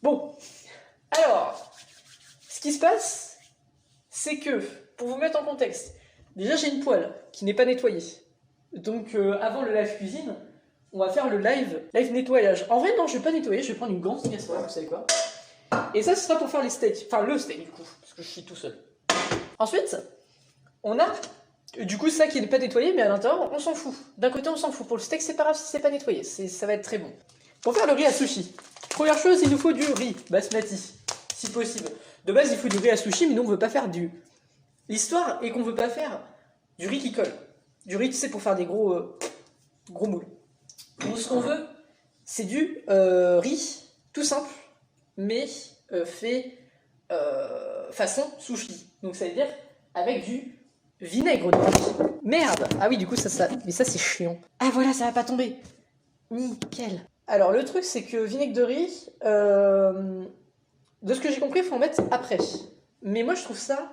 Bon, alors, ce qui se passe, c'est que, pour vous mettre en contexte, déjà j'ai une poêle qui n'est pas nettoyée. Donc avant le live cuisine, on va faire le live nettoyage. En vrai non, je vais pas nettoyer, je vais prendre une grande casserole, vous savez quoi. Et ça ce sera pour faire les steaks, enfin le steak du coup, parce que je suis tout seul. Ensuite, on a du coup ça qui n'est pas nettoyé, mais à l'intérieur on s'en fout. D'un côté on s'en fout, pour le steak c'est pas grave si c'est pas nettoyé, ça va être très bon. Pour faire le riz à sushi, première chose il nous faut du riz basmati, si possible. De base il faut du riz à sushi, mais nous on veut pas faire du... L'histoire est qu'on veut pas faire du riz qui colle. Du riz, tu sais, pour faire des gros moules. Nous, ce qu'on veut, c'est du riz tout simple, mais fait façon sushi. Donc ça veut dire avec du vinaigre de riz. Merde. Ah oui, du coup, mais ça, c'est chiant. Ah voilà, ça va pas tomber. Nickel. Alors, le truc, c'est que vinaigre de riz, de ce que j'ai compris, il faut en mettre après. Mais moi, je trouve ça...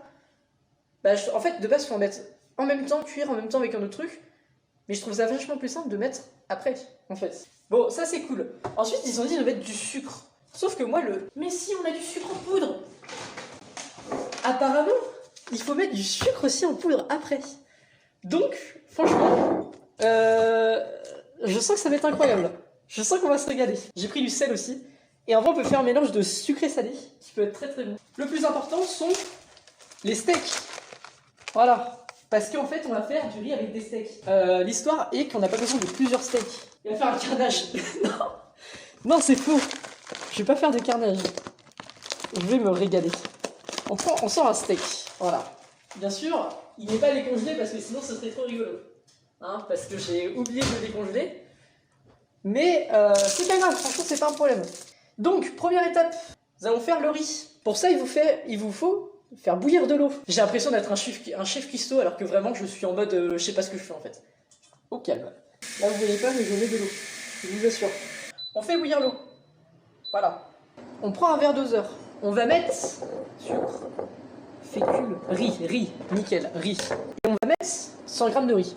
en fait, de base, il faut en mettre en même temps, cuire en même temps avec un autre truc. Mais je trouve ça vachement plus simple de mettre après, en fait. Bon, ça c'est cool. Ensuite, ils ont dit de mettre du sucre. Sauf que moi, Mais si, on a du sucre en poudre. Apparemment, il faut mettre du sucre aussi en poudre après. Donc, franchement, je sens que ça va être incroyable. Je sens qu'on va se régaler. J'ai pris du sel aussi. Et en vrai, on peut faire un mélange de sucré salé qui peut être très très bon. Le plus important sont les steaks. Voilà. Parce qu'en fait, on va faire du riz avec des steaks. L'histoire est qu'on n'a pas besoin de plusieurs steaks. Il va faire un carnage. Non, non, c'est faux. Je vais pas faire de carnage. Je vais me régaler. On sort un steak. Voilà. Bien sûr, il n'est pas décongelé parce que sinon ce serait trop rigolo. Hein, parce que j'ai oublié de le décongeler. Mais c'est pas grave, franchement, c'est pas un problème. Donc, première étape, nous allons faire le riz. Pour ça, il vous faut faire bouillir de l'eau. J'ai l'impression d'être un chef cuistot alors que vraiment je suis en mode je sais pas ce que je fais en fait. Au calme. Là vous voyez pas mais je mets de l'eau. Je vous assure. On fait bouillir l'eau. Voilà. On prend un verre doseur. On va mettre sucre, fécule, riz, nickel, riz. Et on va mettre 100 g de riz.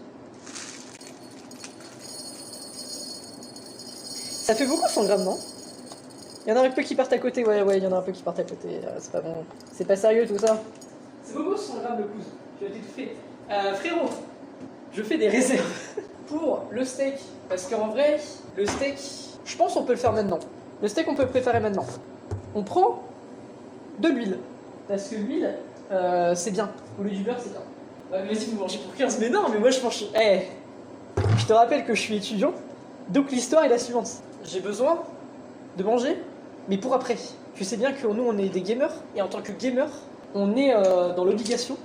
Ça fait beaucoup 100 g, non? Il y en a un peu qui partent à côté, ouais, il y en a un peu qui partent à côté, c'est pas bon. C'est pas sérieux tout ça. C'est beaucoup 100 g de coude, tu vas t'étouffer. Frérot, je fais des réserves pour le steak, parce qu'en vrai, le steak, je pense qu'on peut le faire maintenant. Le steak, on peut le préparer maintenant. On prend de l'huile, parce que l'huile, c'est bien. Au lieu du beurre, c'est bien. Ouais, mais vas-y, vous mangez pour 15, mais non, mais moi je mange... Je te rappelle que je suis étudiant, donc l'histoire est la suivante. J'ai besoin de manger, mais pour après. Tu sais bien que nous, on est des gamers, et en tant que gamer, on est dans l'obligation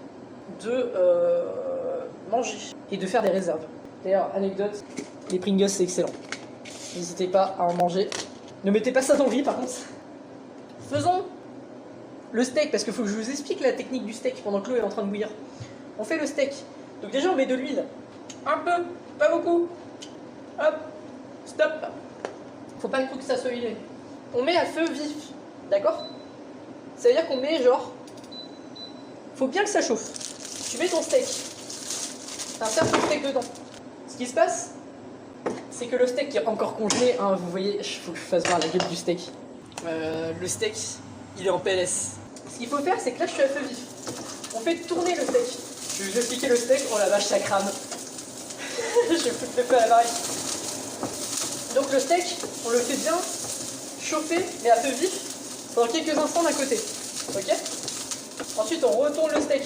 de manger et de faire des réserves. D'ailleurs, anecdote, les Pringles, c'est excellent. N'hésitez pas à en manger. Ne mettez pas ça dans le riz, par contre. Faisons le steak, parce qu'il faut que je vous explique la technique du steak pendant que l'eau est en train de bouillir. On fait le steak. Donc déjà, on met de l'huile. Un peu, pas beaucoup. Hop, stop. Faut pas trop que ça soit huilé. On met à feu vif, d'accord? Ça veut dire qu'on met genre... Faut bien que ça chauffe. Tu mets ton steak. T'insères ton steak dedans. Ce qui se passe, c'est que le steak qui est encore congelé, hein, vous voyez, il faut que je fasse voir la gueule du steak. Le steak, il est en PLS. Ce qu'il faut faire, c'est que là, je suis à feu vif. On fait tourner le steak. Je vais vous expliquer le steak. Oh la vache, ça crame. Je vais foutre le feu à l'oreille. Donc le steak, on le fait bien chauffer, mais à feu vif, pendant quelques instants d'un côté. Ok? Ensuite, on retourne le steak.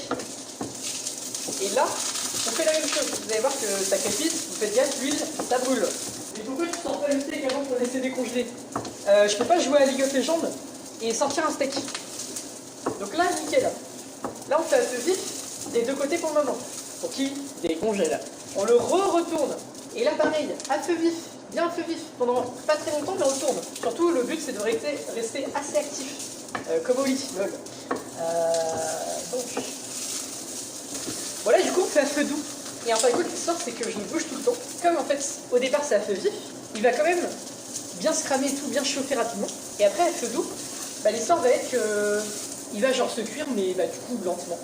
Et là, on fait la même chose. Vous allez voir que ça crépite, vous faites gaffe, l'huile, ça brûle. Mais pourquoi tu sors pas le steak avant pour le laisser décongeler? Je peux pas jouer à League of Legends et sortir un steak. Donc là, nickel. Là, on fait à feu vif des deux côtés pour le moment. Pour qu'il décongèle. On le retourne. Et là, pareil, à feu vif, bien à feu vif, pendant pas très longtemps, mais on le tourne. Surtout, le but, c'est de rester assez actif. Comme au lit, lol. Donc, voilà, du coup, on fait à feu doux. Et en fin de compte, l'histoire, c'est que je me bouge tout le temps. Comme en fait, au départ, c'est à feu vif, il va quand même bien se cramer et tout, bien chauffer rapidement. Et après, à feu doux, l'histoire va être que il va genre se cuire, mais du coup, lentement.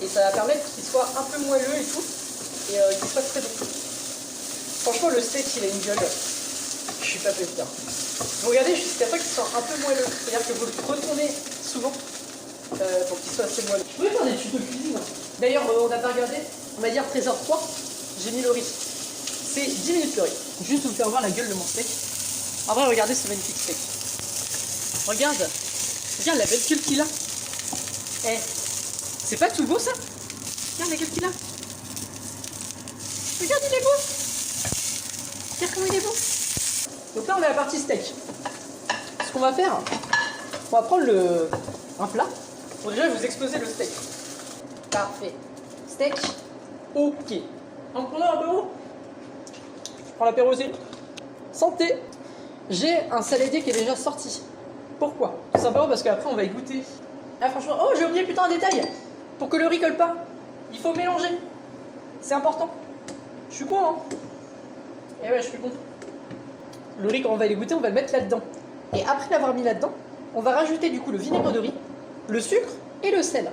Et ça va permettre qu'il soit un peu moelleux et tout, et qu'il soit très bon. Franchement, le steak, il a une gueule. Je suis pas fait bien. Donc regardez, jusqu'à fois qu'il soit un peu moelleux. C'est-à-dire que vous le retournez souvent pour qu'il soit assez moelleux. Je pourrais faire des tutos cuisine. D'ailleurs, on n'a pas regardé. On va dire 13h03. J'ai mis le riz. C'est 10 minutes le riz. Juste vous faire voir la gueule de mon steak. En vrai, regardez ce magnifique steak. Regarde la belle gueule qu'il a. Eh, c'est pas tout beau ça? Regarde la gueule qu'il a. Regarde, il est beau. Regarde comment il est beau. Donc là, on est à la partie steak. Ce qu'on va faire, on va prendre un plat. Bon, déjà, je vais vous exposer le steak. Parfait. Steak, ok. On prend un peu haut. Je prends l'apéro aussi. Santé. J'ai un saladier qui est déjà sorti. Pourquoi? Tout simplement parce qu'après, on va y goûter. Ah, franchement, oh, j'ai oublié putain un détail. Pour que le riz colle pas, il faut mélanger. C'est important. Je suis con, hein. Et ouais, je suis con. Le riz, quand on va les goûter, on va le mettre là-dedans. Et après l'avoir mis là-dedans, on va rajouter du coup le vinaigre de riz, le sucre et le sel.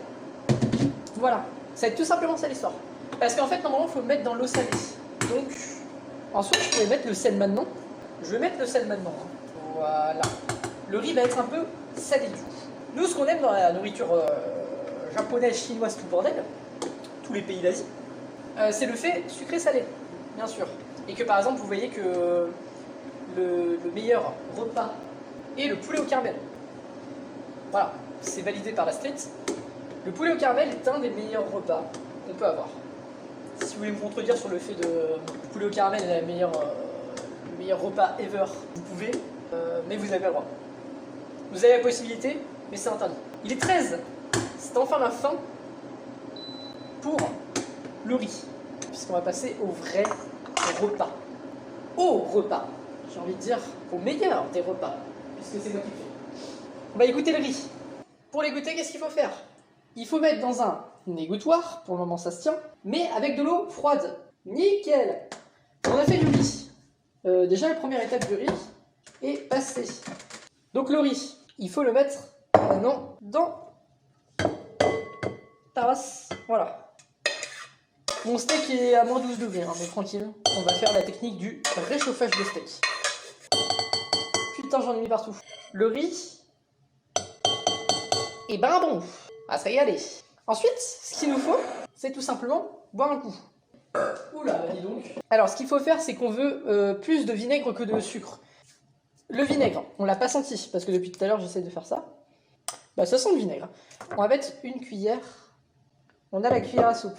Voilà. Ça va être tout simplement ça l'histoire. Parce qu'en fait, normalement, il faut le mettre dans l'eau salée. Donc, en soi, je pourrais mettre le sel maintenant. Je vais mettre le sel maintenant. Voilà. Le riz va être un peu salé du coup. Nous, ce qu'on aime dans la nourriture japonaise, chinoise, tout le bordel, tous les pays d'Asie, c'est le fait sucré-salé, bien sûr. Et que par exemple, vous voyez que le meilleur repas est le poulet au caramel. Voilà, c'est validé par la street. Le poulet au caramel est un des meilleurs repas qu'on peut avoir. Si vous voulez me contredire sur le fait de le poulet au caramel est le meilleur repas ever, vous pouvez, mais vous n'avez pas le droit. Vous avez la possibilité, mais c'est interdit. Il est 13. C'est enfin la fin pour le riz. Puisqu'on va passer au vrai repas. Au repas. J'ai envie de dire au meilleur des repas. Puisque c'est moi qui le fais. On va écouter le riz. Pour l'égoutter, qu'est-ce qu'il faut faire? Il faut mettre dans un égouttoir. Pour le moment, ça se tient. Mais avec de l'eau froide. Nickel. On a fait du riz. Déjà, la première étape du riz est passée. Donc le riz, il faut le mettre maintenant dans ta race. Voilà. Mon steak est à moins 12 degrés, hein, mais tranquille. On va faire la technique du réchauffage de steak. Putain, j'en ai mis partout. Le riz. Et ben bon, à se régaler. Ensuite, ce qu'il nous faut, c'est tout simplement boire un coup. Oula, bah dis donc. Alors, ce qu'il faut faire, c'est qu'on veut plus de vinaigre que de sucre. Le vinaigre, on l'a pas senti, parce que depuis tout à l'heure, j'essaie de faire ça. Bah, ça sent le vinaigre. On va mettre une cuillère. On a la cuillère à soupe.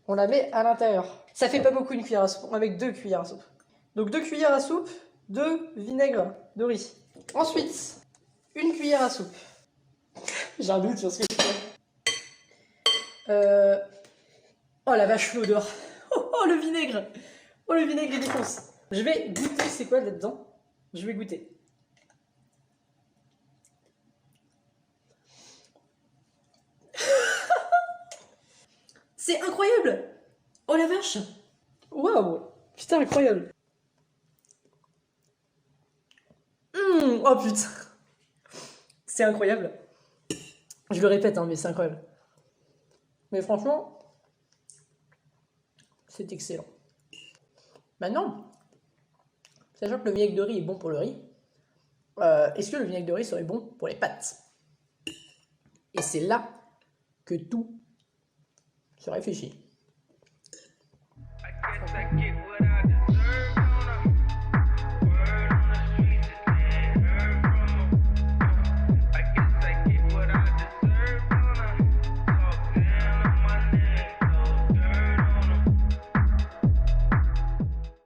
On la met à l'intérieur. Ça fait pas beaucoup une cuillère à soupe. On va mettre 2 cuillères à soupe. Donc 2 cuillères à soupe de vinaigre de riz. Ensuite, une cuillère à soupe. J'ai un doute sur ce que je fais. Oh la vache, l'odeur. Oh le vinaigre. Oh le vinaigre, il défonce. Je vais goûter, c'est quoi là-dedans? Je vais goûter. C'est incroyable. Oh la vache. Waouh. Putain, incroyable. Oh putain. C'est incroyable. Je le répète, hein, mais c'est incroyable. Mais franchement, c'est excellent. Maintenant, sachant que le vinaigre de riz est bon pour le riz, est-ce que le vinaigre de riz serait bon pour les pâtes? Et c'est là que tout se réfléchit.